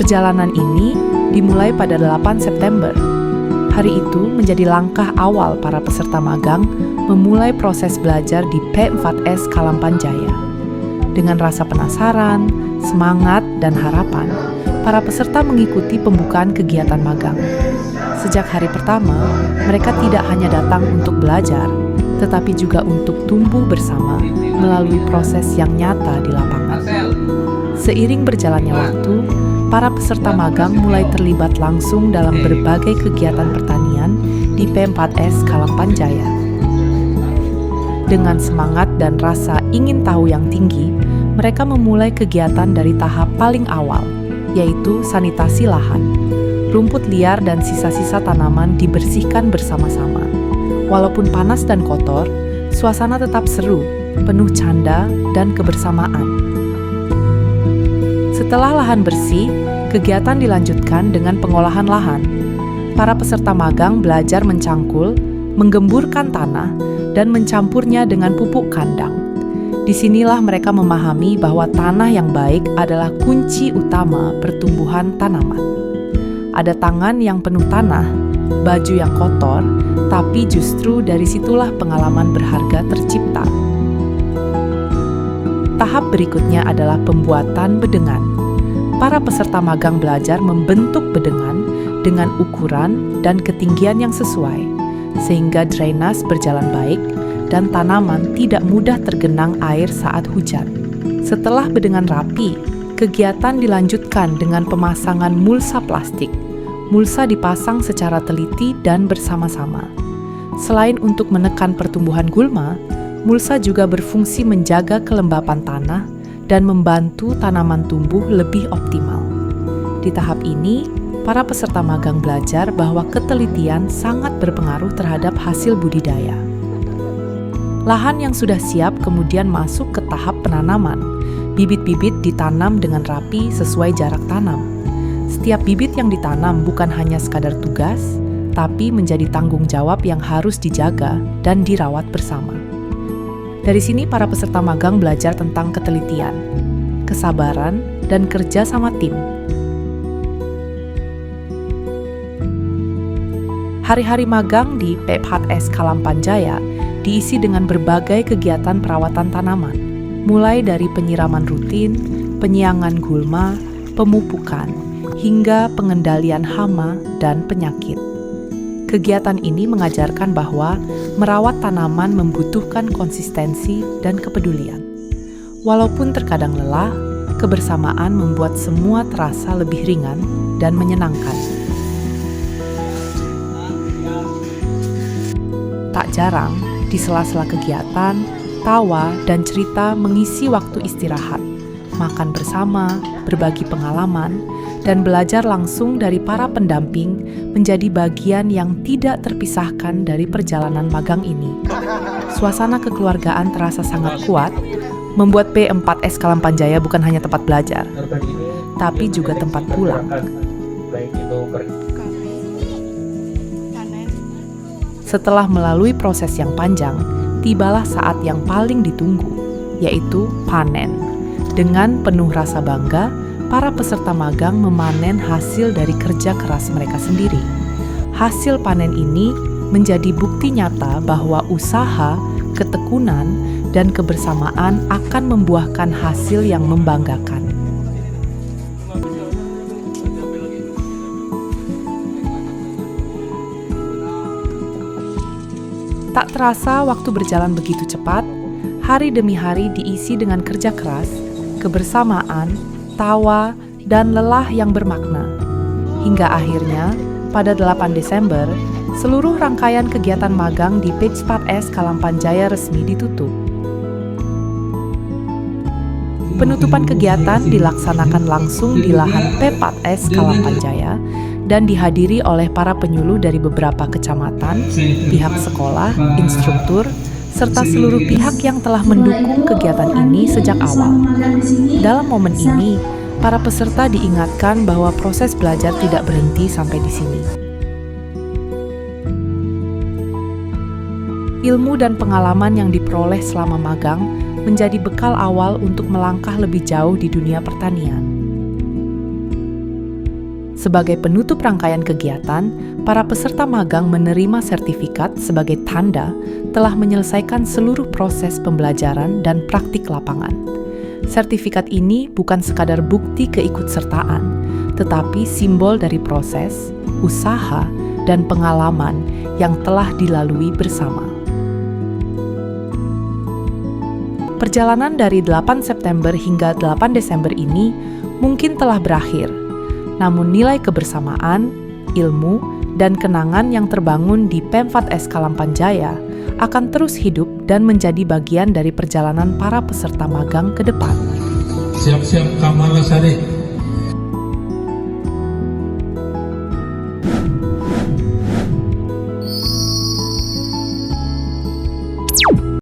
Perjalanan ini dimulai pada 8 September. Hari itu menjadi langkah awal para peserta magang memulai proses belajar di P4S Kalampan-Jaya. Dengan rasa penasaran, semangat, dan harapan, para peserta mengikuti pembukaan kegiatan magang. Sejak hari pertama, mereka tidak hanya datang untuk belajar, tetapi juga untuk tumbuh bersama melalui proses yang nyata di lapangan. Seiring berjalannya waktu, para peserta magang mulai terlibat langsung dalam berbagai kegiatan pertanian di P4S Kalampan-Jaya. Dengan semangat dan rasa ingin tahu yang tinggi, mereka memulai kegiatan dari tahap paling awal, yaitu sanitasi lahan. Rumput liar dan sisa-sisa tanaman dibersihkan bersama-sama. Walaupun panas dan kotor, suasana tetap seru, penuh canda dan kebersamaan. Setelah lahan bersih, kegiatan dilanjutkan dengan pengolahan lahan. Para peserta magang belajar mencangkul, menggemburkan tanah, dan mencampurnya dengan pupuk kandang. Disinilah mereka memahami bahwa tanah yang baik adalah kunci utama pertumbuhan tanaman. Ada tangan yang penuh tanah, baju yang kotor, tapi justru dari situlah pengalaman berharga tercipta. Tahap berikutnya adalah pembuatan bedengan. Para peserta magang belajar membentuk bedengan dengan ukuran dan ketinggian yang sesuai, sehingga drainase berjalan baik dan tanaman tidak mudah tergenang air saat hujan. Setelah bedengan rapi, kegiatan dilanjutkan dengan pemasangan mulsa plastik. Mulsa dipasang secara teliti dan bersama-sama. Selain untuk menekan pertumbuhan gulma, mulsa juga berfungsi menjaga kelembapan tanah dan membantu tanaman tumbuh lebih optimal. Di tahap ini, para peserta magang belajar bahwa ketelitian sangat berpengaruh terhadap hasil budidaya. Lahan yang sudah siap kemudian masuk ke tahap penanaman. Bibit-bibit ditanam dengan rapi sesuai jarak tanam. Setiap bibit yang ditanam bukan hanya sekadar tugas, tapi menjadi tanggung jawab yang harus dijaga dan dirawat bersama. Dari sini para peserta magang belajar tentang ketelitian, kesabaran, dan kerja sama tim. Hari-hari magang di P4S Kalampan-Jaya diisi dengan berbagai kegiatan perawatan tanaman, mulai dari penyiraman rutin, penyiangan gulma, pemupukan, hingga pengendalian hama dan penyakit. Kegiatan ini mengajarkan bahwa merawat tanaman membutuhkan konsistensi dan kepedulian. Walaupun terkadang lelah, kebersamaan membuat semua terasa lebih ringan dan menyenangkan. Tak jarang, di sela-sela kegiatan, tawa dan cerita mengisi waktu istirahat, makan bersama, berbagi pengalaman, dan belajar langsung dari para pendamping menjadi bagian yang tidak terpisahkan dari perjalanan magang ini. Suasana kekeluargaan terasa sangat kuat, membuat P4S Kalampan-Jaya bukan hanya tempat belajar, tapi juga tempat pulang. Setelah melalui proses yang panjang, tibalah saat yang paling ditunggu, yaitu panen. Dengan penuh rasa bangga, para peserta magang memanen hasil dari kerja keras mereka sendiri. Hasil panen ini menjadi bukti nyata bahwa usaha, ketekunan, dan kebersamaan akan membuahkan hasil yang membanggakan. Tak terasa waktu berjalan begitu cepat, hari demi hari diisi dengan kerja keras, kebersamaan, tawa, dan lelah yang bermakna. Hingga akhirnya, pada 8 Desember, seluruh rangkaian kegiatan magang di P4S Kalampan-Jaya resmi ditutup. Penutupan kegiatan dilaksanakan langsung di lahan P4S Kalampan-Jaya dan dihadiri oleh para penyuluh dari beberapa kecamatan, pihak sekolah, instruktur, serta seluruh pihak yang telah mendukung kegiatan ini sejak awal. Dalam momen ini, para peserta diingatkan bahwa proses belajar tidak berhenti sampai di sini. Ilmu dan pengalaman yang diperoleh selama magang menjadi bekal awal untuk melangkah lebih jauh di dunia pertanian. Sebagai penutup rangkaian kegiatan, para peserta magang menerima sertifikat sebagai tanda telah menyelesaikan seluruh proses pembelajaran dan praktik lapangan. Sertifikat ini bukan sekadar bukti keikutsertaan, tetapi simbol dari proses, usaha, dan pengalaman yang telah dilalui bersama. Perjalanan dari 8 September hingga 8 Desember ini mungkin telah berakhir, namun nilai kebersamaan, ilmu, dan kenangan yang terbangun di Pemfat SK Lampaan Jaya akan terus hidup dan menjadi bagian dari perjalanan para peserta magang ke depan. Siap-siap Kamalasari.